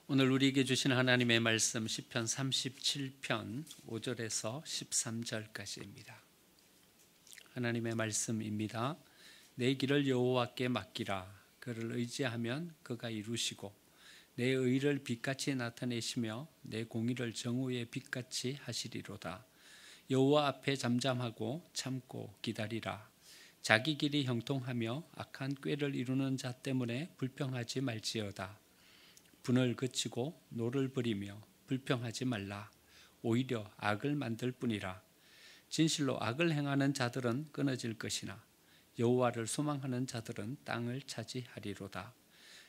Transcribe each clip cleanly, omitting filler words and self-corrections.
오늘 우리에게 주신 하나님의 말씀 시편 37편 5절에서 13절까지입니다. 하나님의 말씀입니다. 내 길을 여호와께 맡기라. 그를 의지하면 그가 이루시고 내 의를 빛같이 나타내시며 내 공의를 정오의 빛같이 하시리로다. 여호와 앞에 잠잠하고 참고 기다리라. 자기 길이 형통하며 악한 꾀를 이루는 자 때문에 불평하지 말지어다. 분을 그치고 노를 부리며 불평하지 말라. 오히려 악을 만들 뿐이라. 진실로 악을 행하는 자들은 끊어질 것이나 여호와를 소망하는 자들은 땅을 차지하리로다.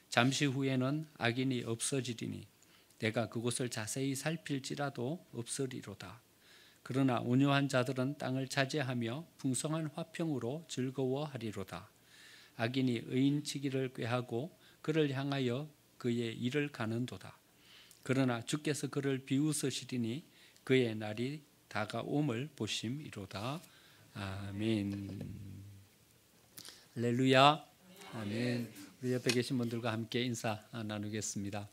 잠시 후에는 악인이 없어지리니 내가 그곳을 자세히 살필지라도 없으리로다. 그러나 온유한 자들은 땅을 차지하며 풍성한 화평으로 즐거워하리로다. 악인이 의인치기를 꾀하고 그를 향하여 그의 일을 가는도다. 그러나 주께서 그를 비웃으시리니 그의 날이 다가옴을 보심이로다. 아멘. 할렐루야. 아멘. 우리 옆에 계신 분들과 함께 인사 나누겠습니다.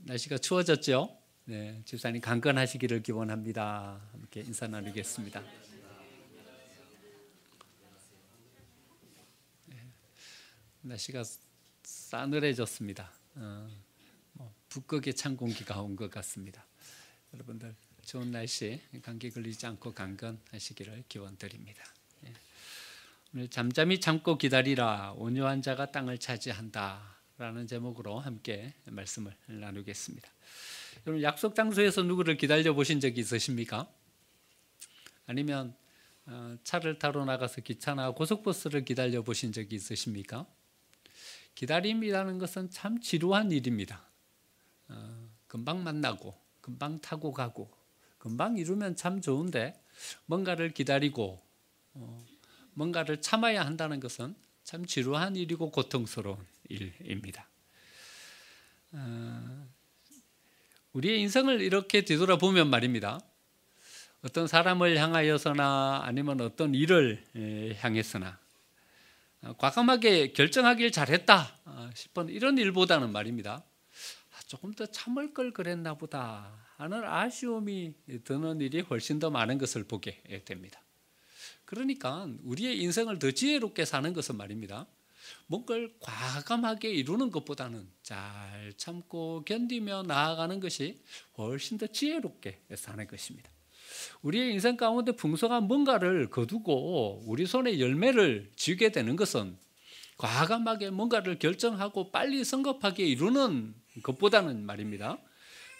날씨가 추워졌죠? 네, 집사님 강건하시기를 기원합니다. 함께 인사 나누겠습니다. 네, 날씨가 싸늘해졌습니다. 북극의 찬 공기가 온 것 같습니다. 여러분들 좋은 날씨 감기 걸리지 않고 강건하시기를 기원드립니다. 오늘 잠잠히 참고 기다리라. 온유한 자가 땅을 차지한다 라는 제목으로 함께 말씀을 나누겠습니다. 여러분 약속 장소에서 누구를 기다려 보신 적이 있으십니까? 아니면 차를 타러 나가서 기차나 고속버스를 기다려 보신 적이 있으십니까? 기다림이라는 것은 참 지루한 일입니다. 금방 만나고 금방 타고 가고 금방 이루면 참 좋은데 뭔가를 기다리고 뭔가를 참아야 한다는 것은 참 지루한 일이고 고통스러운 일입니다. 우리의 인생을 이렇게 뒤돌아보면 말입니다. 어떤 사람을 향하여서나 아니면 어떤 일을 향해서나 과감하게 결정하길 잘했다 싶은 이런 일보다는 말입니다. 조금 더 참을 걸 그랬나 보다 하는 아쉬움이 드는 일이 훨씬 더 많은 것을 보게 됩니다. 그러니까 우리의 인생을 더 지혜롭게 사는 것은 말입니다. 뭔가를 과감하게 이루는 것보다는 잘 참고 견디며 나아가는 것이 훨씬 더 지혜롭게 사는 것입니다. 우리의 인생 가운데 풍성한 뭔가를 거두고 우리 손에 열매를 쥐게 되는 것은 과감하게 뭔가를 결정하고 빨리 성급하게 이루는 것보다는 말입니다.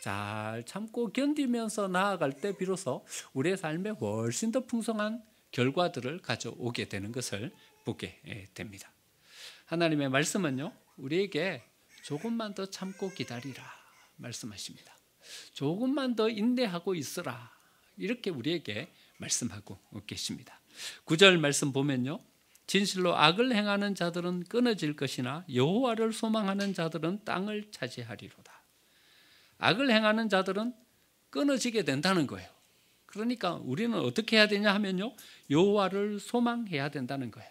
잘 참고 견디면서 나아갈 때 비로소 우리의 삶에 훨씬 더 풍성한 결과들을 가져오게 되는 것을 보게 됩니다. 하나님의 말씀은요, 우리에게 조금만 더 참고 기다리라 말씀하십니다. 조금만 더 인내하고 있으라 이렇게 우리에게 말씀하고 계십니다. 9절 말씀 보면요, 진실로 악을 행하는 자들은 끊어질 것이나 여호와를 소망하는 자들은 땅을 차지하리로다. 악을 행하는 자들은 끊어지게 된다는 거예요. 그러니까 우리는 어떻게 해야 되냐 하면요, 여호와를 소망해야 된다는 거예요.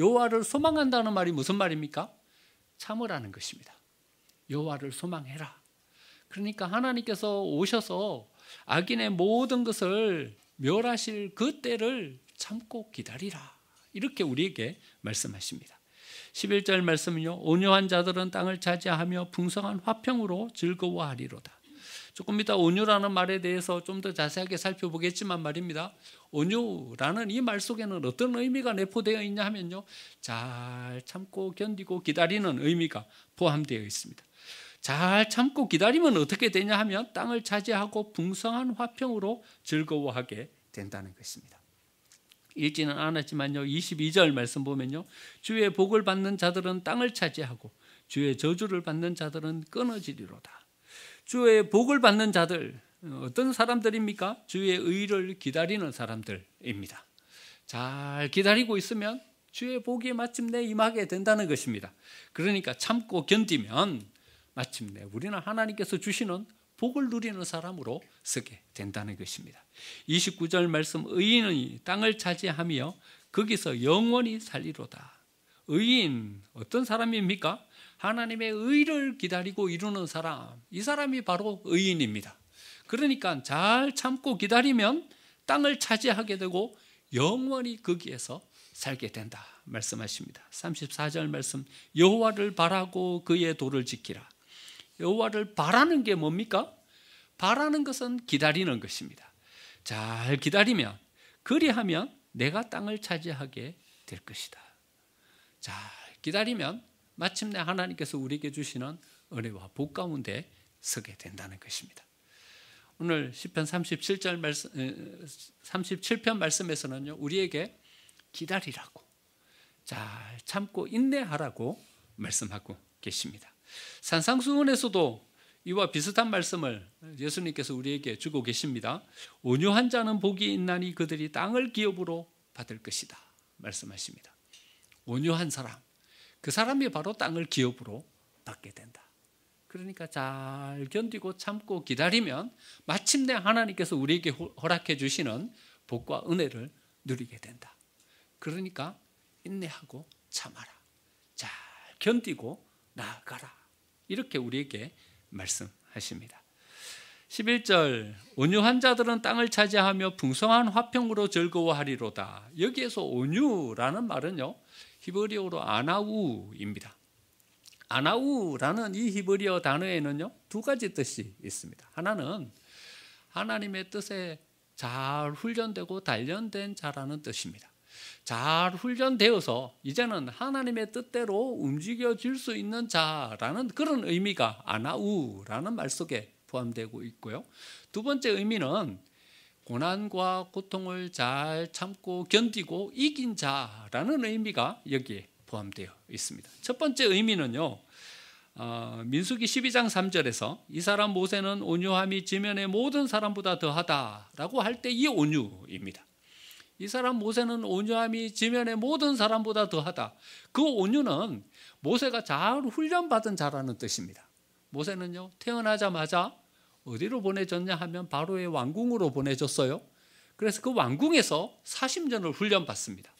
여호와를 소망한다는 말이 무슨 말입니까? 참으라는 것입니다. 여호와를 소망해라. 그러니까 하나님께서 오셔서 악인의 모든 것을 멸하실 그 때를 참고 기다리라 이렇게 우리에게 말씀하십니다. 11절 말씀은요, 온유한 자들은 땅을 차지하며 풍성한 화평으로 즐거워하리로다. 조금 이따 온유라는 말에 대해서 좀 더 자세하게 살펴보겠지만 말입니다. 온유라는 이 말 속에는 어떤 의미가 내포되어 있냐 하면요, 잘 참고 견디고 기다리는 의미가 포함되어 있습니다. 잘 참고 기다리면 어떻게 되냐 하면 땅을 차지하고 풍성한 화평으로 즐거워하게 된다는 것입니다. 읽지는 않았지만요, 22절 말씀 보면요, 주의 복을 받는 자들은 땅을 차지하고 주의 저주를 받는 자들은 끊어지리로다. 주의 복을 받는 자들 어떤 사람들입니까? 주의 의를 기다리는 사람들입니다. 잘 기다리고 있으면 주의 복이 마침내 임하게 된다는 것입니다. 그러니까 참고 견디면 마침내 우리는 하나님께서 주시는 복을 누리는 사람으로 서게 된다는 것입니다. 29절 말씀, 의인이 땅을 차지하며 거기서 영원히 살리로다. 의인 어떤 사람입니까? 하나님의 의를 기다리고 이루는 사람, 이 사람이 바로 의인입니다. 그러니까 잘 참고 기다리면 땅을 차지하게 되고 영원히 거기에서 살게 된다 말씀하십니다. 34절 말씀, 여호와를 바라고 그의 도를 지키라. 여호와를 바라는 게 뭡니까? 바라는 것은 기다리는 것입니다. 잘 기다리면, 그리하면 내가 땅을 차지하게 될 것이다. 잘 기다리면 마침내 하나님께서 우리에게 주시는 은혜와 복 가운데 서게 된다는 것입니다. 오늘 시편 37편 말씀에서는요, 우리에게 기다리라고, 잘 참고 인내하라고 말씀하고 계십니다. 산상수훈에서도 이와 비슷한 말씀을 예수님께서 우리에게 주고 계십니다. 온유한 자는 복이 있나니 그들이 땅을 기업으로 받을 것이다 말씀하십니다. 온유한 사람, 그 사람이 바로 땅을 기업으로 받게 된다. 그러니까 잘 견디고 참고 기다리면 마침내 하나님께서 우리에게 허락해 주시는 복과 은혜를 누리게 된다. 그러니까 인내하고 참아라. 잘 견디고 나아가라. 이렇게 우리에게 말씀하십니다. 11절, 온유한 자들은 땅을 차지하며 풍성한 화평으로 즐거워하리로다. 여기에서 온유라는 말은요, 히브리어로 아나우입니다. 아나우라는 이 히브리어 단어에는요, 두 가지 뜻이 있습니다. 하나는 하나님의 뜻에 잘 훈련되고 단련된 자라는 뜻입니다. 잘 훈련되어서 이제는 하나님의 뜻대로 움직여질 수 있는 자라는 그런 의미가 아나우라는 말 속에 포함되고 있고요. 두 번째 의미는 고난과 고통을 잘 참고 견디고 이긴 자라는 의미가 여기에 포함되어 있습니다. 첫 번째 의미는요, 민수기 12장 3절에서 이 사람 모세는 온유함이 지면의 모든 사람보다 더하다라고 할 때 이 온유입니다. 이 사람 모세는 온유함이 지면의 모든 사람보다 더하다. 그 온유는 모세가 잘 훈련받은 자라는 뜻입니다. 모세는요, 태어나자마자 어디로 보내졌냐 하면 바로의 왕궁으로 보내졌어요. 그래서 그 왕궁에서 40년을 훈련받습니다.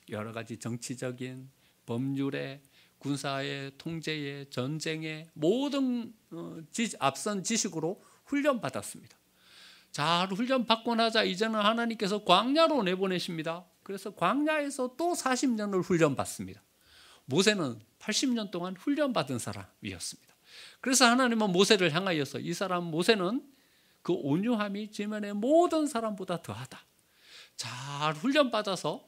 여러 가지 정치적인, 법률의, 군사의, 통제의, 전쟁의 모든 앞선 지식으로 훈련받았습니다. 잘 훈련받고 나자 이제는 하나님께서 광야로 내보내십니다. 그래서 광야에서 또 40년을 훈련받습니다. 모세는 80년 동안 훈련받은 사람이었습니다. 그래서 하나님은 모세를 향하여서 이 사람 모세는 그 온유함이 지면의 모든 사람보다 더하다. 잘 훈련받아서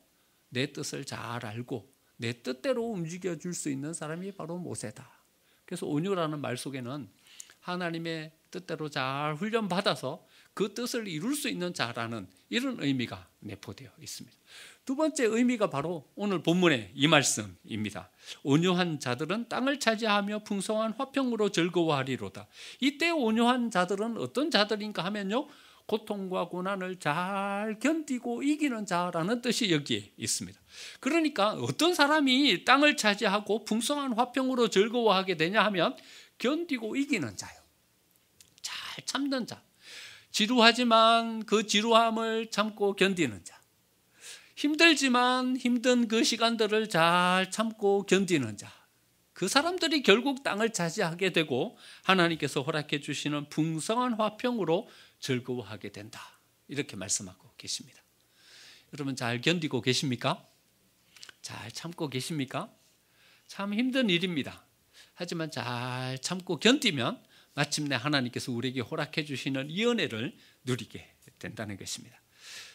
내 뜻을 잘 알고 내 뜻대로 움직여줄 수 있는 사람이 바로 모세다. 그래서 온유라는 말 속에는 하나님의 뜻대로 잘 훈련받아서 그 뜻을 이룰 수 있는 자라는 이런 의미가 내포되어 있습니다. 두 번째 의미가 바로 오늘 본문의 이 말씀입니다. 온유한 자들은 땅을 차지하며 풍성한 화평으로 즐거워하리로다. 이때 온유한 자들은 어떤 자들인가 하면요, 고통과 고난을 잘 견디고 이기는 자라는 뜻이 여기에 있습니다. 그러니까 어떤 사람이 땅을 차지하고 풍성한 화평으로 즐거워하게 되냐 하면 견디고 이기는 자요. 잘 참는 자. 지루하지만 그 지루함을 참고 견디는 자. 힘들지만 힘든 그 시간들을 잘 참고 견디는 자. 그 사람들이 결국 땅을 차지하게 되고 하나님께서 허락해 주시는 풍성한 화평으로 즐거워하게 된다. 이렇게 말씀하고 계십니다. 여러분 잘 견디고 계십니까? 잘 참고 계십니까? 참 힘든 일입니다. 하지만 잘 참고 견디면 마침내 하나님께서 우리에게 허락해 주시는 이 은혜를 누리게 된다는 것입니다.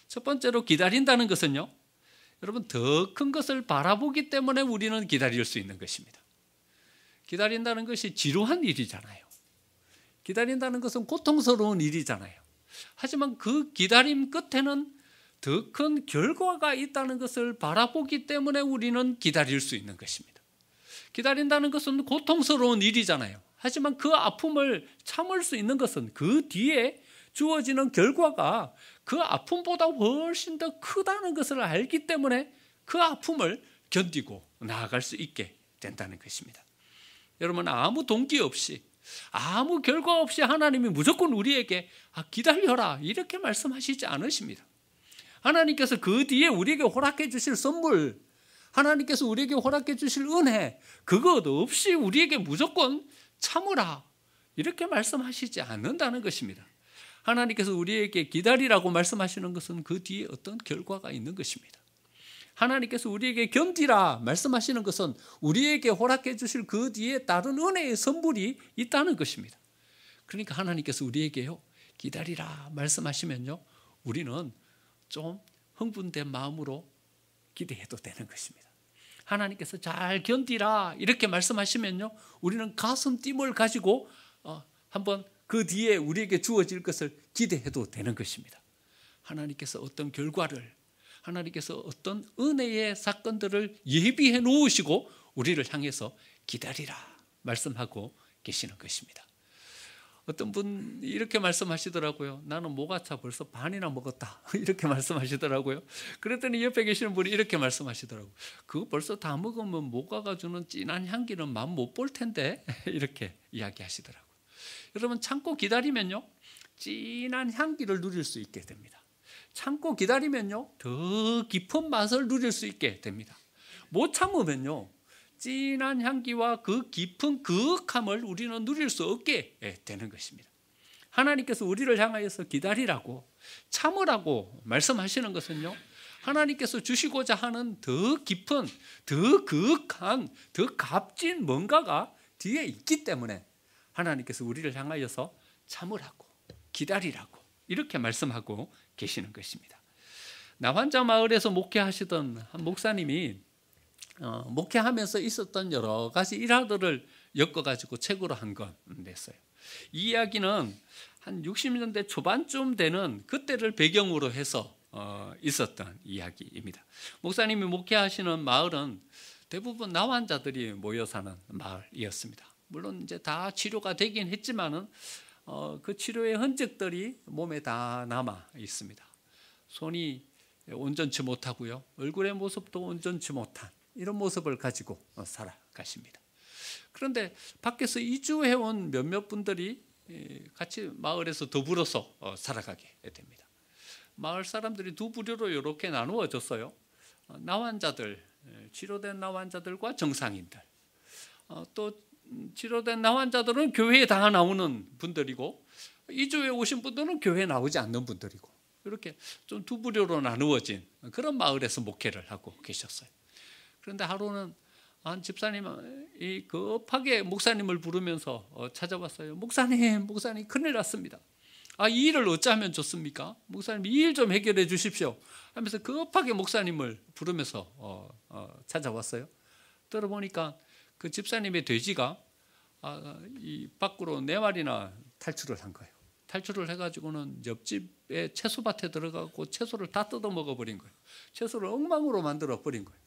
첫 번째로 기다린다는 것은요, 여러분 더 큰 것을 바라보기 때문에 우리는 기다릴 수 있는 것입니다. 기다린다는 것이 지루한 일이잖아요. 기다린다는 것은 고통스러운 일이잖아요. 하지만 그 기다림 끝에는 더 큰 결과가 있다는 것을 바라보기 때문에 우리는 기다릴 수 있는 것입니다. 기다린다는 것은 고통스러운 일이잖아요. 하지만 그 아픔을 참을 수 있는 것은 그 뒤에 주어지는 결과가 그 아픔보다 훨씬 더 크다는 것을 알기 때문에 그 아픔을 견디고 나아갈 수 있게 된다는 것입니다. 여러분 아무 동기 없이 아무 결과 없이 하나님이 무조건 우리에게 기다려라 이렇게 말씀하시지 않으십니다. 하나님께서 그 뒤에 우리에게 허락해 주실 선물, 하나님께서 우리에게 허락해 주실 은혜, 그것 없이 우리에게 무조건 참으라 이렇게 말씀하시지 않는다는 것입니다. 하나님께서 우리에게 기다리라고 말씀하시는 것은 그 뒤에 어떤 결과가 있는 것입니다. 하나님께서 우리에게 견디라 말씀하시는 것은 우리에게 허락해 주실 그 뒤에 다른 은혜의 선물이 있다는 것입니다. 그러니까 하나님께서 우리에게요, 기다리라 말씀하시면요, 우리는 좀 흥분된 마음으로 기대해도 되는 것입니다. 하나님께서 잘 견디라 이렇게 말씀하시면요, 우리는 가슴 뜀을 가지고 한번 그 뒤에 우리에게 주어질 것을 기대해도 되는 것입니다. 하나님께서 어떤 결과를, 하나님께서 어떤 은혜의 사건들을 예비해 놓으시고 우리를 향해서 기다리라 말씀하고 계시는 것입니다. 어떤 분 이렇게 말씀하시더라고요. 나는 모가차 벌써 반이나 먹었다 이렇게 말씀하시더라고요. 그랬더니 옆에 계시는 분이 이렇게 말씀하시더라고요. 그거 벌써 다 먹으면 모가가 주는 진한 향기는 맛 못 볼 텐데 이렇게 이야기하시더라고요. 여러분, 참고 기다리면요, 진한 향기를 누릴 수 있게 됩니다. 참고 기다리면요, 더 깊은 맛을 누릴 수 있게 됩니다. 못 참으면요, 진한 향기와 그 깊은 그윽함을 우리는 누릴 수 없게 되는 것입니다. 하나님께서 우리를 향하여서 기다리라고, 참으라고 말씀하시는 것은요, 하나님께서 주시고자 하는 더 깊은, 더 그윽한, 더 값진 뭔가가 뒤에 있기 때문에 하나님께서 우리를 향하여서 참으라고, 기다리라고 이렇게 말씀하고 계시는 것입니다. 나환자 마을에서 목회하시던 한 목사님이 목회하면서 있었던 여러 가지 일화들을 엮어가지고 책으로 한 건 냈어요. 이 이야기는 한 60년대 초반쯤 되는 그때를 배경으로 해서 있었던 이야기입니다. 목사님이 목회하시는 마을은 대부분 나환자들이 모여 사는 마을이었습니다. 물론 이제 다 치료가 되긴 했지만은 그 치료의 흔적들이 몸에 다 남아 있습니다. 손이 온전치 못하고요, 얼굴의 모습도 온전치 못한 이런 모습을 가지고 살아가십니다. 그런데 밖에서 이주해온 몇몇 분들이 같이 마을에서 더불어서 살아가게 됩니다. 마을 사람들이 두 부류로 이렇게 나누어졌어요. 나환자들, 치료된 나환자들과 정상인들. 또 치료된 나환자들은 교회에 다 나오는 분들이고, 이주해 오신 분들은 교회에 나오지 않는 분들이고, 이렇게 좀 두 부류로 나누어진 그런 마을에서 목회를 하고 계셨어요. 그런데 하루는 한 집사님이 급하게 목사님을 부르면서 찾아왔어요. 목사님 큰일 났습니다. 이 일을 어찌하면 좋습니까? 목사님, 이 일 좀 해결해 주십시오 하면서 급하게 목사님을 부르면서 찾아왔어요. 들어보니까 그 집사님의 돼지가 이 밖으로 4마리나 탈출을 한 거예요. 탈출을 해가지고는 옆집의 채소밭에 들어가고 채소를 다 뜯어 먹어버린 거예요. 채소를 엉망으로 만들어 버린 거예요.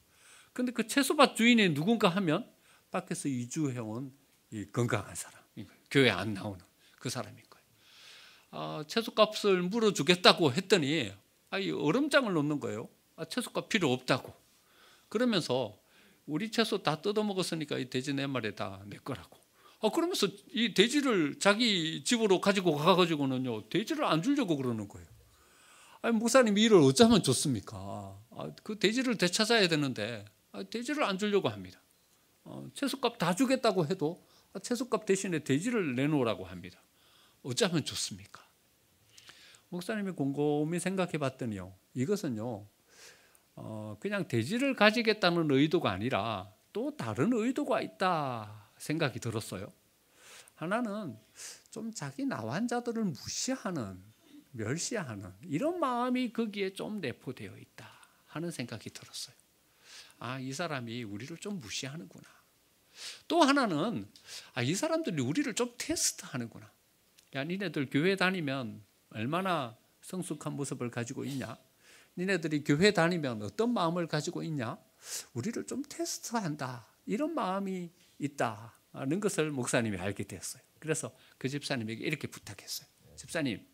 근데 그 채소밭 주인이 누군가 하면 밖에서 이주해온 이 건강한 사람인 거예요. 교회 안 나오는 그 사람인 거예요. 채소값을 물어주겠다고 했더니 이 얼음장을 놓는 거예요. 채소값 필요 없다고. 그러면서 우리 채소 다 뜯어 먹었으니까 이 돼지 4마리 다 내 거라고. 그러면서 이 돼지를 자기 집으로 가지고 가가지고는요, 돼지를 안 주려고 그러는 거예요. 목사님, 이 일을 어쩌면 좋습니까? 그 돼지를 되찾아야 되는데 돼지를 안 주려고 합니다. 채소값 다 주겠다고 해도 채소값 대신에 돼지를 내놓으라고 합니다. 어쩌면 좋습니까? 목사님이 곰곰이 생각해 봤더니요, 이것은요, 그냥 돼지를 가지겠다는 의도가 아니라 또 다른 의도가 있다 생각이 들었어요. 하나는 좀 자기 나환자들을 무시하는, 멸시하는 이런 마음이 거기에 좀 내포되어 있다 하는 생각이 들었어요. 이 사람이 우리를 좀 무시하는구나. 또 하나는 이 사람들이 우리를 좀 테스트하는구나. 야, 니네들 교회 다니면 얼마나 성숙한 모습을 가지고 있냐? 니네들이 교회 다니면 어떤 마음을 가지고 있냐? 우리를 좀 테스트한다, 이런 마음이 있다는 것을 목사님이 알게 되었어요. 그래서 그 집사님에게 이렇게 부탁했어요. 집사님,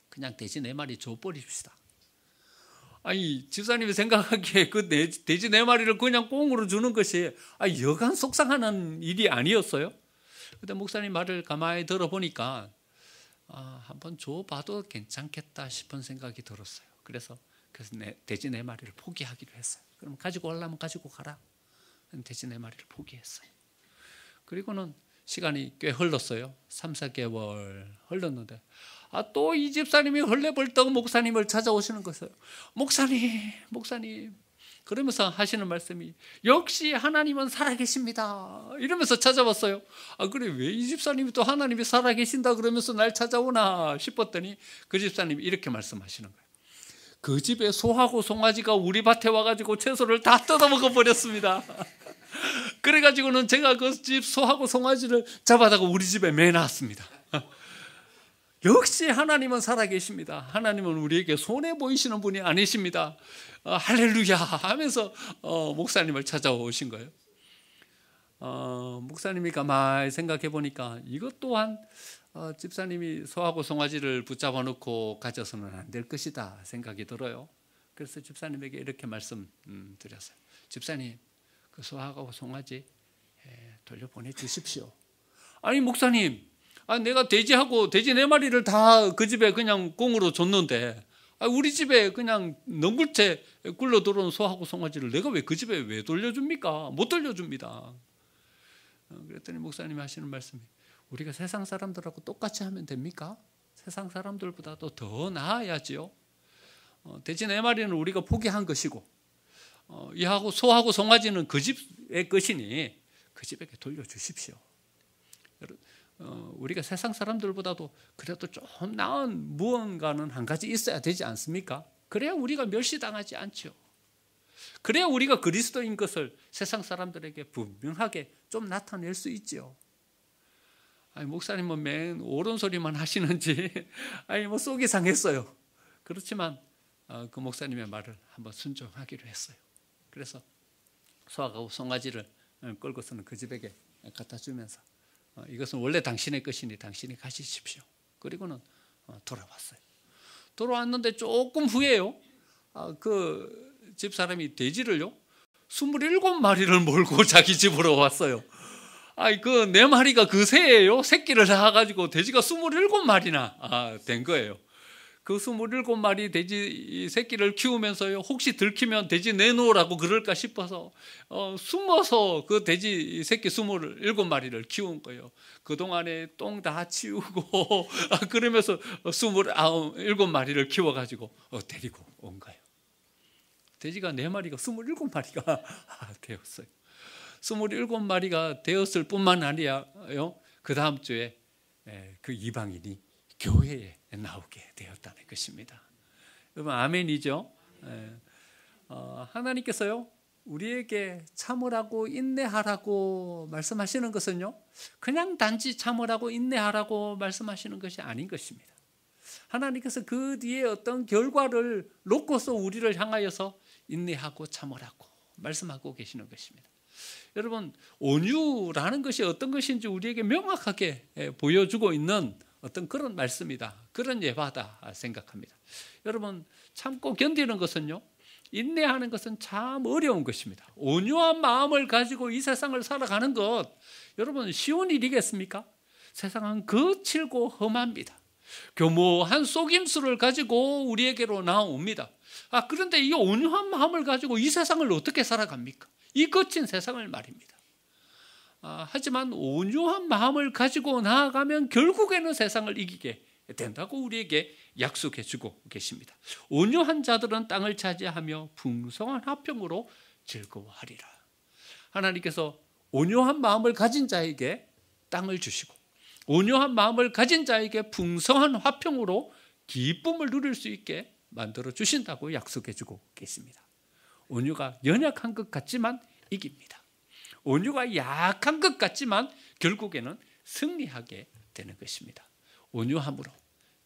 그냥 돼지 4마리 줘버립시다. 집사님이 생각하기에 그 돼지 4마리를 그냥 꽁으로 주는 것이 여간 속상하는 일이 아니었어요. 그런데 목사님 말을 가만히 들어보니까 한번 줘봐도 괜찮겠다 싶은 생각이 들었어요. 그래서 그래서 돼지 4마리를 포기하기로 했어요. 그럼 가지고 오려면 가지고 가라. 돼지 4마리를 포기했어요. 그리고는 시간이 꽤 흘렀어요. 3, 4개월 흘렀는데 또 이 집사님이 헐레벌떡 목사님을 찾아오시는 거예요. 목사님 그러면서 하시는 말씀이 역시 하나님은 살아계십니다. 이러면서 찾아왔어요. 그래 왜 이 집사님이 또 하나님이 살아계신다 그러면서 날 찾아오나 싶었더니 그 집사님이 이렇게 말씀하시는 거예요. 그 집에 소하고 송아지가 우리 밭에 와가지고 채소를 다 뜯어먹어 버렸습니다. 그래가지고는 제가 그 집 소하고 송아지를 잡아다가 우리 집에 매놨습니다. 역시 하나님은 살아계십니다. 하나님은 우리에게 손해 보이시는 분이 아니십니다. 할렐루야 하면서 목사님을 찾아오신 거예요. 목사님이 가만히 생각해 보니까 이것 또한 집사님이 소하고 송아지를 붙잡아 놓고 가져서는 안 될 것이다 생각이 들어요. 그래서 집사님에게 이렇게 말씀드렸어요. 집사님 그 소하고 송아지 돌려보내 주십시오. 아니 목사님 내가 돼지하고 돼지 4마리를 다 그 집에 그냥 공으로 줬는데 우리 집에 그냥 넝굴째 굴러 들어온 소하고 송아지를 내가 왜 그 집에 왜 돌려줍니까? 못 돌려줍니다. 그랬더니 목사님이 하시는 말씀이 우리가 세상 사람들하고 똑같이 하면 됩니까? 세상 사람들보다도 더 나아야지요. 돼지 4마리는 우리가 포기한 것이고 이하고 소하고 송아지는 그 집의 것이니 그 집에게 돌려주십시오. 우리가 세상 사람들보다도 그래도 좀 나은 무언가는 한 가지 있어야 되지 않습니까? 그래야 우리가 멸시당하지 않죠. 그래야 우리가 그리스도인 것을 세상 사람들에게 분명하게 좀 나타낼 수 있죠. 목사님은 맨 옳은 소리만 하시는지 속이 상했어요. 그렇지만 그 목사님의 말을 한번 순종하기로 했어요. 그래서 소하고 송아지를 끌고서는 그 집에게 갖다 주면서 이것은 원래 당신의 것이니 당신이 가지십시오. 그리고는 돌아왔어요. 돌아왔는데 조금 후에요. 그 집사람이 돼지를요 27마리를 몰고 자기 집으로 왔어요. 그 4마리가 그 새예요. 새끼를 낳아가지고 돼지가 27마리나 된 거예요. 그 27마리 돼지 새끼를 키우면서요 혹시 들키면 돼지 내놓으라고 그럴까 싶어서 숨어서 그 돼지 새끼 27마리를 키운 거예요. 그동안에 똥 다 치우고 그러면서 27마리를 키워가지고 데리고 온 거예요. 돼지가 4마리가 27마리가 되었어요. 27마리가 되었을 뿐만 아니라요 그 다음 주에 그 이방인이 교회에 나오게 되었다는 것입니다. 여러분 아멘이죠? 하나님께서요 우리에게 참으라고 인내하라고 말씀하시는 것은요 그냥 단지 참으라고 인내하라고 말씀하시는 것이 아닌 것입니다. 하나님께서 그 뒤에 어떤 결과를 놓고서 우리를 향하여서 인내하고 참으라고 말씀하고 계시는 것입니다. 여러분 온유라는 것이 어떤 것인지 우리에게 명확하게 보여주고 있는 어떤 그런 말씀이다. 그런 예화다 생각합니다. 여러분 참고 견디는 것은요 인내하는 것은 참 어려운 것입니다. 온유한 마음을 가지고 이 세상을 살아가는 것 여러분 쉬운 일이겠습니까? 세상은 거칠고 험합니다. 교묘한 속임수를 가지고 우리에게로 나옵니다. 그런데 이 온유한 마음을 가지고 이 세상을 어떻게 살아갑니까? 이 거친 세상을 말입니다. 하지만 온유한 마음을 가지고 나아가면 결국에는 세상을 이기게 된다고 우리에게 약속해 주고 계십니다. 온유한 자들은 땅을 차지하며 풍성한 화평으로 즐거워하리라. 하나님께서 온유한 마음을 가진 자에게 땅을 주시고 온유한 마음을 가진 자에게 풍성한 화평으로 기쁨을 누릴 수 있게 만들어 주신다고 약속해 주고 계십니다. 온유가 연약한 것 같지만 이깁니다. 온유가 약한 것 같지만 결국에는 승리하게 되는 것입니다. 온유함으로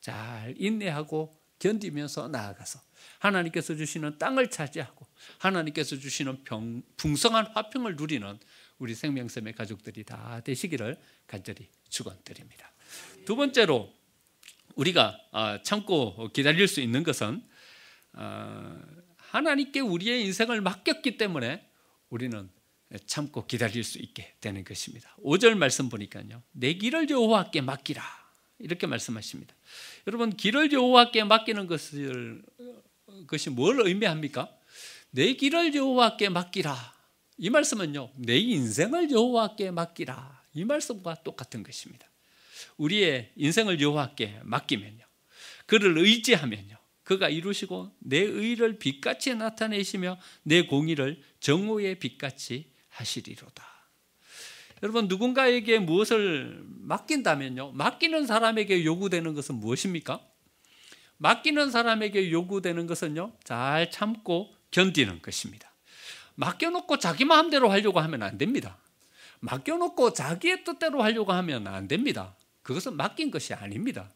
잘 인내하고 견디면서 나아가서 하나님께서 주시는 땅을 차지하고 하나님께서 주시는 풍성한 화평을 누리는 우리 생명샘의 가족들이 다 되시기를 간절히 축원드립니다. 두 번째로 우리가 참고 기다릴 수 있는 것은 하나님께 우리의 인생을 맡겼기 때문에 우리는 참고 기다릴 수 있게 되는 것입니다. 5절 말씀 보니까요. 내 길을 여호와께 맡기라 이렇게 말씀하십니다. 여러분 길을 여호와께 맡기는 것을 것이 뭘 의미합니까? 내 길을 여호와께 맡기라. 이 말씀은요, 내 인생을 여호와께 맡기라. 이 말씀과 똑같은 것입니다. 우리의 인생을 여호와께 맡기면요, 그를 의지하면요, 그가 이루시고 내 의를 빛같이 나타내시며 내 공의를 정오의 빛같이 하시리로다. 여러분, 누군가에게 무엇을 맡긴다면요, 맡기는 사람에게 요구되는 것은 무엇입니까? 맡기는 사람에게 요구되는 것은요, 잘 참고 견디는 것입니다. 맡겨놓고 자기 마음대로 하려고 하면 안 됩니다. 맡겨놓고 자기의 뜻대로 하려고 하면 안 됩니다. 그것은 맡긴 것이 아닙니다.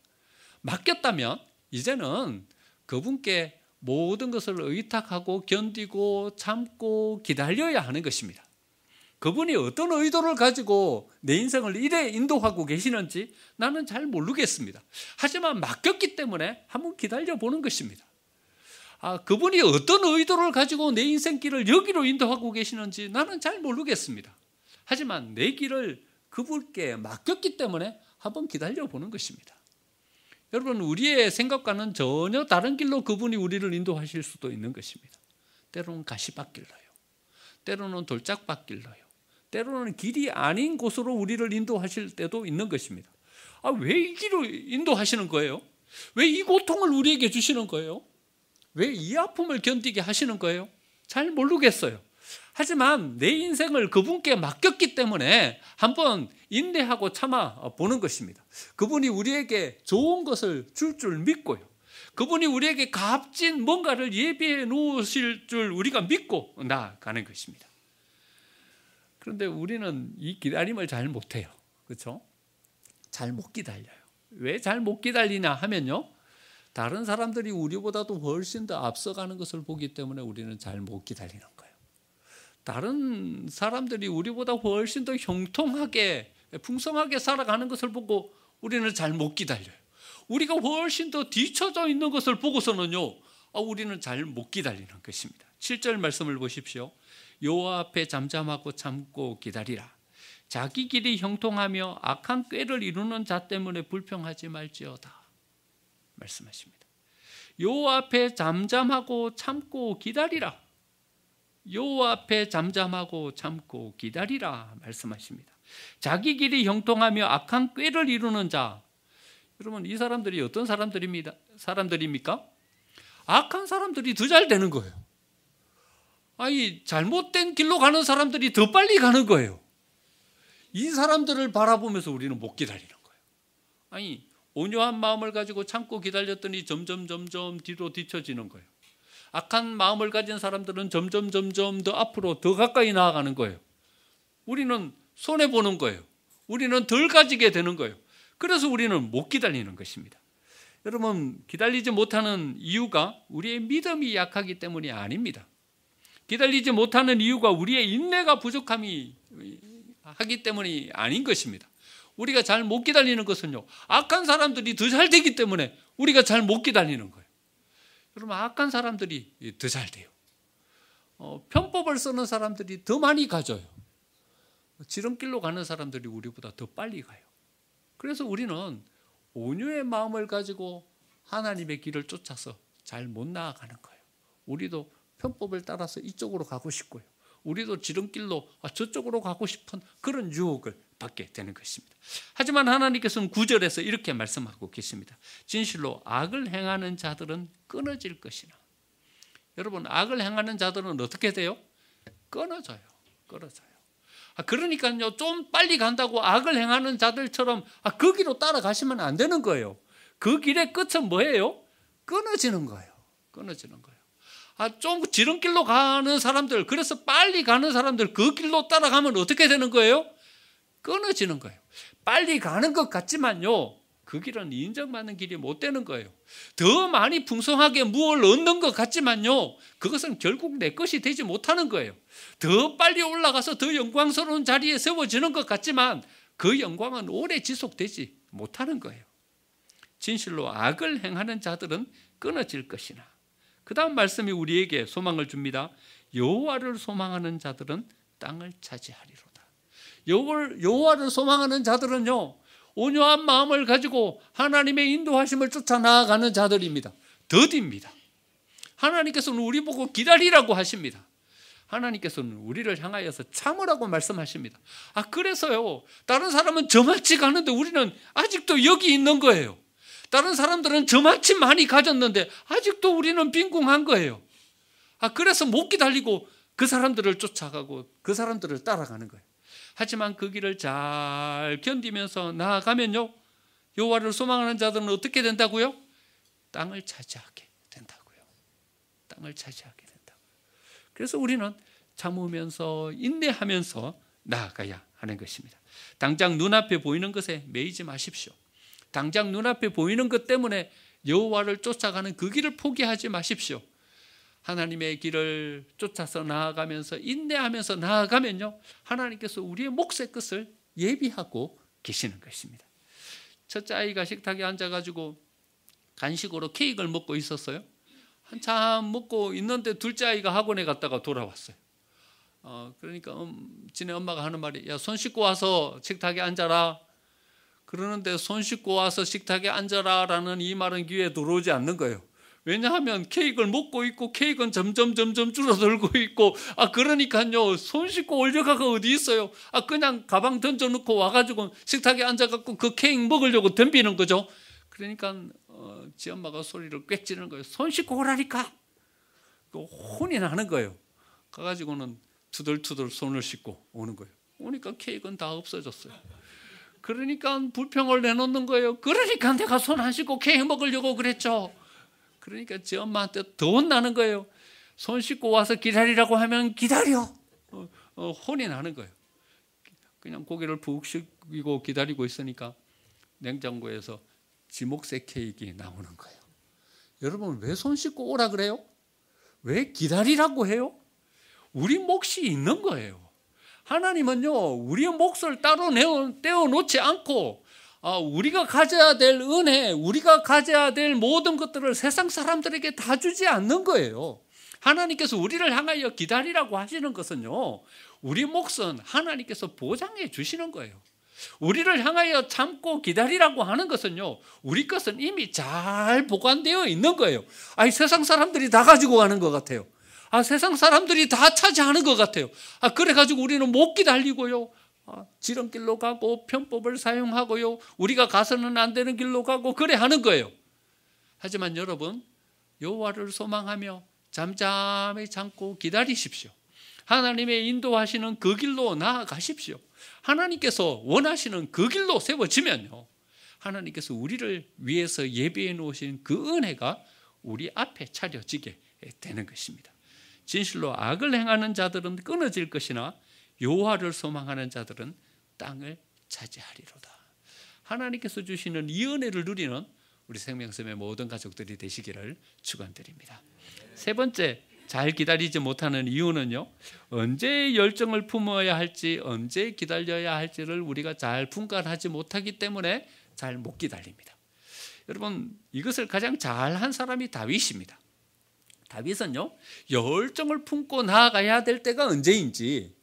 맡겼다면 이제는 그분께 모든 것을 의탁하고 견디고 참고 기다려야 하는 것입니다. 그분이 어떤 의도를 가지고 내 인생을 이래 인도하고 계시는지 나는 잘 모르겠습니다. 하지만 맡겼기 때문에 한번 기다려보는 것입니다. 그분이 어떤 의도를 가지고 내 인생길을 여기로 인도하고 계시는지 나는 잘 모르겠습니다. 하지만 내 길을 그분께 맡겼기 때문에 한번 기다려보는 것입니다. 여러분, 우리의 생각과는 전혀 다른 길로 그분이 우리를 인도하실 수도 있는 것입니다. 때로는 가시밭길로요, 때로는 돌짝밭길로요, 때로는 길이 아닌 곳으로 우리를 인도하실 때도 있는 것입니다. 왜 이 길로 인도하시는 거예요? 왜 이 고통을 우리에게 주시는 거예요? 왜 이 아픔을 견디게 하시는 거예요? 잘 모르겠어요. 하지만 내 인생을 그분께 맡겼기 때문에 한번 인내하고 참아 보는 것입니다. 그분이 우리에게 좋은 것을 줄 믿고요, 그분이 우리에게 값진 뭔가를 예비해 놓으실 줄 우리가 믿고 나아가는 것입니다. 그런데 우리는 이 기다림을 잘 못해요. 그렇죠? 잘 못 기다려요. 왜 잘 못 기다리냐 하면요, 다른 사람들이 우리보다도 훨씬 더 앞서가는 것을 보기 때문에 우리는 잘 못 기다리는 거예요. 다른 사람들이 우리보다 훨씬 더 형통하게 풍성하게 살아가는 것을 보고 우리는 잘 못 기다려요. 우리가 훨씬 더 뒤쳐져 있는 것을 보고서는요, 우리는 잘 못 기다리는 것입니다. 7절 말씀을 보십시오. 여호와 앞에 잠잠하고 참고 기다리라. 자기 길이 형통하며 악한 꾀를 이루는 자 때문에 불평하지 말지어다 말씀하십니다. 여호와 앞에 잠잠하고 참고 기다리라. 여호와 앞에 잠잠하고 참고 기다리라 말씀하십니다. 자기 길이 형통하며 악한 꾀를 이루는 자. 여러분, 이 사람들이 어떤 사람들입니까? 악한 사람들이 더 잘 되는 거예요. 잘못된 길로 가는 사람들이 더 빨리 가는 거예요. 이 사람들을 바라보면서 우리는 못 기다리는 거예요. 온유한 마음을 가지고 참고 기다렸더니 점점 뒤로 뒤처지는 거예요. 악한 마음을 가진 사람들은 점점 더 앞으로 더 가까이 나아가는 거예요. 우리는 손해보는 거예요. 우리는 덜 가지게 되는 거예요. 그래서 우리는 못 기다리는 것입니다. 여러분, 기다리지 못하는 이유가 우리의 믿음이 약하기 때문이 아닙니다. 기다리지 못하는 이유가 우리의 인내가 부족함이 하기 때문이 아닌 것입니다. 우리가 잘 못 기다리는 것은요, 악한 사람들이 더 잘 되기 때문에 우리가 잘 못 기다리는 거예요. 여러분, 악한 사람들이 더 잘 돼요. 편법을 쓰는 사람들이 더 많이 가져요. 지름길로 가는 사람들이 우리보다 더 빨리 가요. 그래서 우리는 온유의 마음을 가지고 하나님의 길을 쫓아서 잘 못 나아가는 거예요. 우리도 편법을 따라서 이쪽으로 가고 싶고요, 우리도 지름길로 저쪽으로 가고 싶은 그런 유혹을 받게 되는 것입니다. 하지만 하나님께서는 9절에서 이렇게 말씀하고 계십니다. 진실로 악을 행하는 자들은 끊어질 것이나. 여러분, 악을 행하는 자들은 어떻게 돼요? 끊어져요. 그러니까요, 좀 빨리 간다고 악을 행하는 자들처럼 그 길로 따라가시면 안 되는 거예요. 그 길의 끝은 뭐예요? 끊어지는 거예요. 좀 지름길로 가는 사람들, 그래서 빨리 가는 사람들, 그 길로 따라가면 어떻게 되는 거예요? 끊어지는 거예요. 빨리 가는 것 같지만요, 그 길은 인정받는 길이 못 되는 거예요. 더 많이 풍성하게 무엇을 얻는 것 같지만요, 그것은 결국 내 것이 되지 못하는 거예요. 더 빨리 올라가서 더 영광스러운 자리에 세워지는 것 같지만 그 영광은 오래 지속되지 못하는 거예요. 진실로 악을 행하는 자들은 끊어질 것이나. 그 다음 말씀이 우리에게 소망을 줍니다. 여호와를 소망하는 자들은 땅을 차지하리로다. 여호와를 소망하는 자들은요, 온유한 마음을 가지고 하나님의 인도하심을 쫓아 나아가는 자들입니다. 더디입니다. 하나님께서는 우리 보고 기다리라고 하십니다. 하나님께서는 우리를 향하여서 참으라고 말씀하십니다. 그래서요, 다른 사람은 저만치 가는데 우리는 아직도 여기 있는 거예요. 다른 사람들은 저만치 많이 가졌는데 아직도 우리는 빈궁한 거예요. 그래서 못 기다리고 그 사람들을 쫓아가고 그 사람들을 따라가는 거예요. 하지만 그 길을 잘 견디면서 나아가면요, 여호와를 소망하는 자들은 어떻게 된다고요? 땅을 차지하게 된다고요. 땅을 차지하게 된다고요. 그래서 우리는 참으면서 인내하면서 나아가야 하는 것입니다. 당장 눈앞에 보이는 것에 매이지 마십시오. 당장 눈앞에 보이는 것 때문에 여호와를 쫓아가는 그 길을 포기하지 마십시오. 하나님의 길을 쫓아서 나아가면서 인내하면서 나아가면요, 하나님께서 우리의 몫의 끝을 예비하고 계시는 것입니다. 첫째 아이가 식탁에 앉아가지고 간식으로 케이크를 먹고 있었어요. 한참 먹고 있는데 둘째 아이가 학원에 갔다가 돌아왔어요. 그러니까 지네 엄마가 하는 말이, 야, 손 씻고 와서 식탁에 앉아라. 그러는데 손 씻고 와서 식탁에 앉아라 라는 이 말은 귀에 들어오지 않는 거예요. 왜냐하면 케이크를 먹고 있고 케이크는 점점 줄어들고 있고, 그러니까요, 손 씻고 올려가가 어디 있어요. 그냥 가방 던져놓고 와가지고 식탁에 앉아갖고 그 케이크 먹으려고 덤비는 거죠. 그러니까 지 엄마가 소리를 꽥 지르는 거예요. 손 씻고 오라니까. 혼이 나는 거예요. 가가지고는 투덜투덜 손을 씻고 오는 거예요. 오니까 케이크는 다 없어졌어요. 그러니까 불평을 내놓는 거예요. 그러니까 내가 손 안 씻고 케이크 먹으려고 그랬죠. 그러니까 지 엄마한테 더 혼나는 거예요. 손 씻고 와서 기다리라고 하면 기다려. 혼이 나는 거예요. 그냥 고개를 푹 숙이고 기다리고 있으니까 냉장고에서 지목새 케이크가 나오는 거예요. 여러분, 왜 손 씻고 오라 그래요? 왜 기다리라고 해요? 우리 몫이 있는 거예요. 하나님은요, 우리의 몫을 따로 떼어놓지 않고 우리가 가져야 될 은혜, 우리가 가져야 될 모든 것들을 세상 사람들에게 다 주지 않는 거예요. 하나님께서 우리를 향하여 기다리라고 하시는 것은요, 우리 몫은 하나님께서 보장해 주시는 거예요. 우리를 향하여 참고 기다리라고 하는 것은요, 우리 것은 이미 잘 보관되어 있는 거예요. 세상 사람들이 다 가지고 가는 것 같아요. 세상 사람들이 다 차지하는 것 같아요. 그래가지고 우리는 못 기다리고요, 지름길로 가고 편법을 사용하고요, 우리가 가서는 안 되는 길로 가고 그래 하는 거예요. 하지만 여러분, 여호와를 소망하며 잠잠히 참고 기다리십시오. 하나님의 인도하시는 그 길로 나아가십시오. 하나님께서 원하시는 그 길로 세워지면요, 하나님께서 우리를 위해서 예비해 놓으신 그 은혜가 우리 앞에 차려지게 되는 것입니다. 진실로 악을 행하는 자들은 끊어질 것이나 여호와를 소망하는 자들은 땅을 차지하리로다. 하나님께서 주시는 이 은혜를 누리는 우리 생명샘의 모든 가족들이 되시기를 축원드립니다. 세 번째, 잘 기다리지 못하는 이유는요, 언제 열정을 품어야 할지, 언제 기다려야 할지를 우리가 잘 분간하지 못하기 때문에 잘 못 기다립니다. 여러분, 이것을 가장 잘한 사람이 다윗입니다. 다윗은요, 열정을 품고 나아가야 될 때가 언제인지,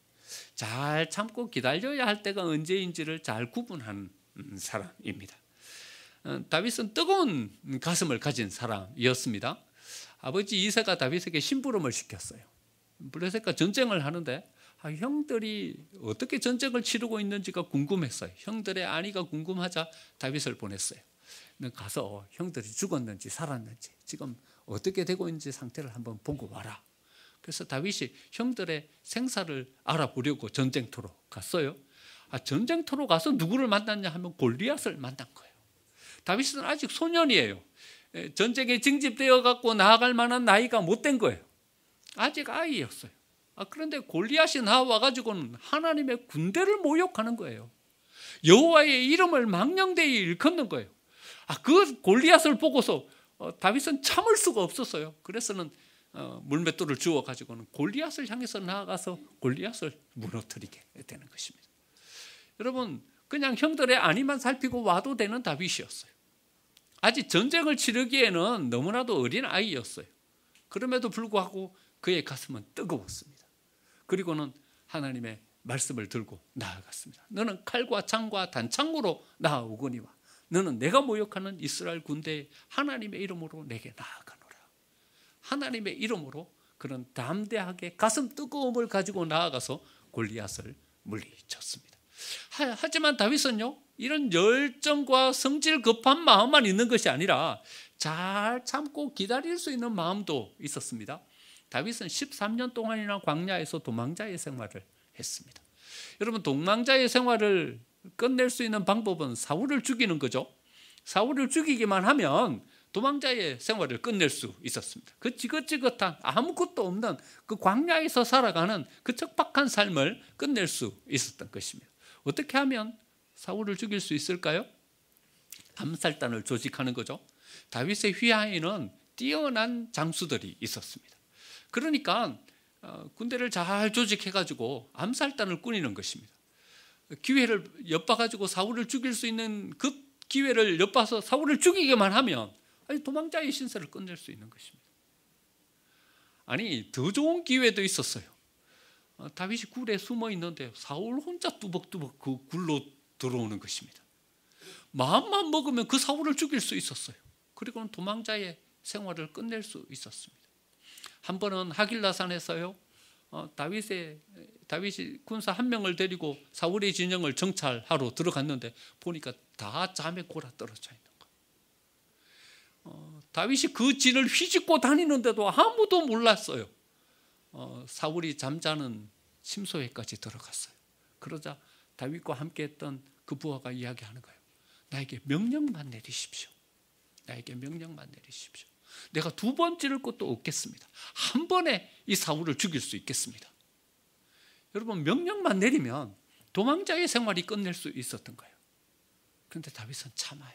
잘 참고 기다려야 할 때가 언제인지를 잘 구분하는 사람입니다. 다윗은 뜨거운 가슴을 가진 사람이었습니다. 아버지 이새가 다윗에게 심부름을 시켰어요. 블레셋과 전쟁을 하는데 형들이 어떻게 전쟁을 치르고 있는지가 궁금했어요. 형들의 안위가 궁금하자 다윗을 보냈어요. 가서 형들이 죽었는지 살았는지, 지금 어떻게 되고 있는지 상태를 한번 보고 와라. 그래서 다윗이 형들의 생사를 알아보려고 전쟁터로 갔어요. 전쟁터로 가서 누구를 만났냐 하면 골리앗을 만난 거예요. 다윗은 아직 소년이에요. 전쟁에 징집되어 갖고 나아갈 만한 나이가 못 된 거예요. 아직 아이였어요. 그런데 골리앗이 나와가지고는 하나님의 군대를 모욕하는 거예요. 여호와의 이름을 망령되이 일컫는 거예요. 그 골리앗을 보고서 다윗은 참을 수가 없었어요. 그래서는 물맷돌을 주워가지고는 골리앗을 향해서 나아가서 골리앗을 무너뜨리게 되는 것입니다. 여러분, 그냥 형들의 안위만 살피고 와도 되는 다윗이었어요. 아직 전쟁을 치르기에는 너무나도 어린 아이였어요. 그럼에도 불구하고 그의 가슴은 뜨거웠습니다. 그리고는 하나님의 말씀을 들고 나아갔습니다. 너는 칼과 창과 단창으로 나아오거니와 너는 내가 모욕하는 이스라엘 군대의 하나님의 이름으로 내게 나아가노라. 하나님의 이름으로 그런 담대하게 가슴 뜨거움을 가지고 나아가서 골리앗을 물리쳤습니다. 하지만 다윗은요, 이런 열정과 성질 급한 마음만 있는 것이 아니라 잘 참고 기다릴 수 있는 마음도 있었습니다. 다윗은 13년 동안이나 광야에서 도망자의 생활을 했습니다. 여러분, 도망자의 생활을 끝낼 수 있는 방법은 사울을 죽이는 거죠. 사울을 죽이기만 하면 도망자의 생활을 끝낼 수 있었습니다. 그 지긋지긋한 아무것도 없는 그 광야에서 살아가는 그 척박한 삶을 끝낼 수 있었던 것입니다. 어떻게 하면 사울을 죽일 수 있을까요? 암살단을 조직하는 거죠. 다윗의 휘하에는 뛰어난 장수들이 있었습니다. 그러니까 군대를 잘 조직해가지고 암살단을 꾸리는 것입니다. 기회를 엿봐가지고 사울을 죽일 수 있는 그 기회를 엿봐서 사울을 죽이기만 하면 도망자의 신세를 끝낼 수 있는 것입니다. 아니, 더 좋은 기회도 있었어요. 다윗이 굴에 숨어 있는데 사울 혼자 뚜벅뚜벅 그 굴로 들어오는 것입니다. 마음만 먹으면 그 사울을 죽일 수 있었어요. 그리고는 도망자의 생활을 끝낼 수 있었습니다. 한 번은 하길라산에서요, 다윗이 군사 한 명을 데리고 사울의 진영을 정찰하러 들어갔는데 보니까 다 잠에 골아 떨어져 있는 거예요. 다윗이 그 진을 휘짓고 다니는데도 아무도 몰랐어요. 사울이 잠자는 침소에까지 들어갔어요. 그러자 다윗과 함께했던 그 부하가 이야기하는 거예요. 나에게 명령만 내리십시오. 나에게 명령만 내리십시오. 내가 두 번 찌를 것도 없겠습니다. 한 번에 이 사울을 죽일 수 있겠습니다. 여러분, 명령만 내리면 도망자의 생활이 끝낼 수 있었던 거예요. 그런데 다윗은 참아요.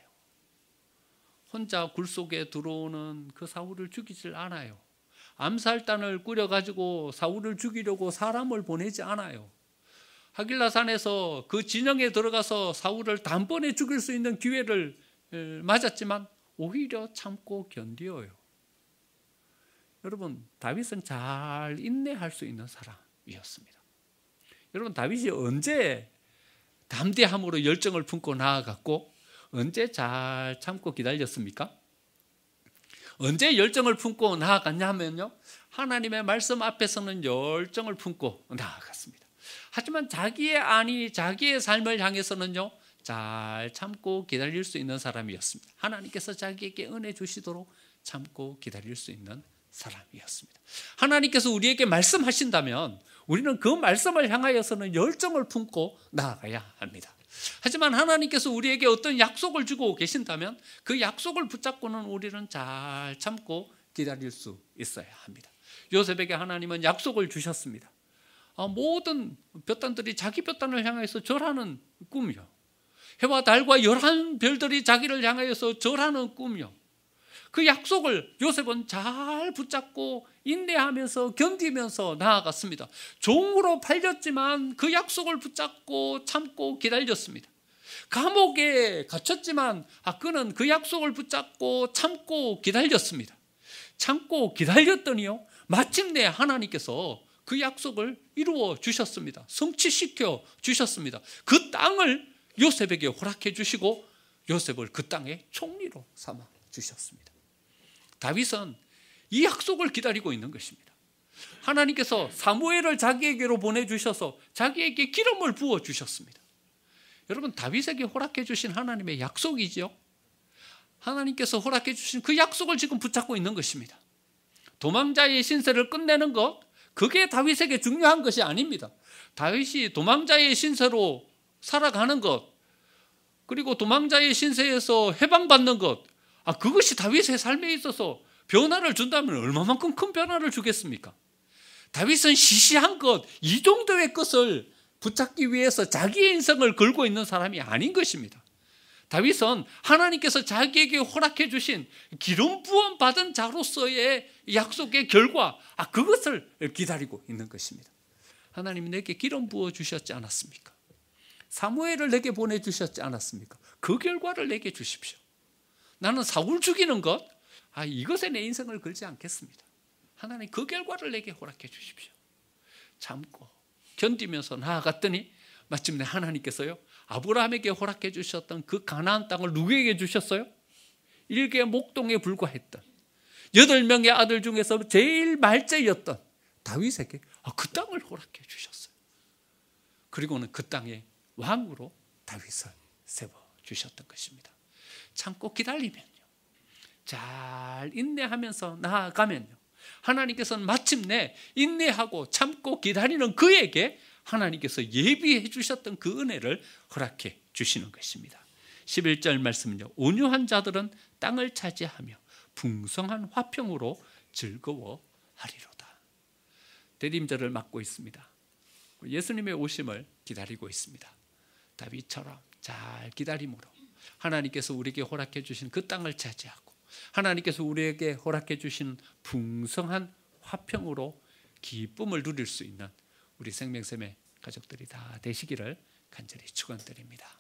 혼자 굴 속에 들어오는 그 사울을 죽이질 않아요. 암살단을 꾸려가지고 사울을 죽이려고 사람을 보내지 않아요. 하길라산에서 그 진영에 들어가서 사울을 단번에 죽일 수 있는 기회를 맞았지만 오히려 참고 견디어요. 여러분, 다윗은 잘 인내할 수 있는 사람이었습니다. 여러분, 다윗이 언제 담대함으로 열정을 품고 나아갔고 언제 잘 참고 기다렸습니까? 언제 열정을 품고 나아갔냐면요, 하나님의 말씀 앞에서는 열정을 품고 나아갔습니다. 하지만 자기의 삶을 향해서는요, 잘 참고 기다릴 수 있는 사람이었습니다. 하나님께서 자기에게 은혜 주시도록 참고 기다릴 수 있는 사람이었습니다. 하나님께서 우리에게 말씀하신다면 우리는 그 말씀을 향하여서는 열정을 품고 나아가야 합니다. 하지만 하나님께서 우리에게 어떤 약속을 주고 계신다면 그 약속을 붙잡고는 우리는 잘 참고 기다릴 수 있어야 합니다. 요셉에게 하나님은 약속을 주셨습니다. 모든 볕단들이 자기 볕단을 향해서 절하는 꿈이요, 해와 달과 11별들이 자기를 향하여서 절하는 꿈이요, 그 약속을 요셉은 잘 붙잡고 인내하면서 견디면서 나아갔습니다. 종으로 팔렸지만 그 약속을 붙잡고 참고 기다렸습니다. 감옥에 갇혔지만 그는 그 약속을 붙잡고 참고 기다렸습니다. 참고 기다렸더니요, 마침내 하나님께서 그 약속을 이루어 주셨습니다. 성취시켜 주셨습니다. 그 땅을 요셉에게 허락해 주시고 요셉을 그 땅의 총리로 삼아 주셨습니다. 다윗은 이 약속을 기다리고 있는 것입니다. 하나님께서 사무엘을 자기에게로 보내주셔서 자기에게 기름을 부어주셨습니다. 여러분, 다윗에게 허락해 주신 하나님의 약속이지요. 하나님께서 허락해 주신 그 약속을 지금 붙잡고 있는 것입니다. 도망자의 신세를 끝내는 것, 그게 다윗에게 중요한 것이 아닙니다. 다윗이 도망자의 신세로 살아가는 것, 그리고 도망자의 신세에서 해방받는 것, 그것이 다윗의 삶에 있어서 변화를 준다면 얼마만큼 큰 변화를 주겠습니까? 다윗은 시시한 것, 이 정도의 것을 붙잡기 위해서 자기의 인생을 걸고 있는 사람이 아닌 것입니다. 다윗은 하나님께서 자기에게 허락해 주신 기름 부음 받은 자로서의 약속의 결과, 그것을 기다리고 있는 것입니다. 하나님이 내게 기름 부어 주셨지 않았습니까? 사무엘을 내게 보내주셨지 않았습니까? 그 결과를 내게 주십시오. 나는 사울 죽이는 것, 이것에 내 인생을 걸지 않겠습니다. 하나님, 그 결과를 내게 허락해 주십시오. 참고 견디면서 나아갔더니 마침내 하나님께서요, 아브라함에게 허락해 주셨던 그 가나안 땅을 누구에게 주셨어요? 일개 목동에 불과했던 8명의 아들 중에서 제일 말째였던 다윗에게 그 땅을 허락해 주셨어요. 그리고는 그 땅의 왕으로 다윗을 세워주셨던 것입니다. 참고 기다리면요, 잘 인내하면서 나아가면요, 하나님께서는 마침내 인내하고 참고 기다리는 그에게 하나님께서 예비해 주셨던 그 은혜를 허락해 주시는 것입니다. 11절 말씀은요, 온유한 자들은 땅을 차지하며 풍성한 화평으로 즐거워하리로다. 대림절을 맞고 있습니다. 예수님의 오심을 기다리고 있습니다. 다윗처럼 잘 기다림으로 하나님께서 우리에게 허락해 주신 그 땅을 차지하고 하나님께서 우리에게 허락해 주신 풍성한 화평으로 기쁨을 누릴 수 있는 우리 생명샘의 가족들이 다 되시기를 간절히 축원드립니다.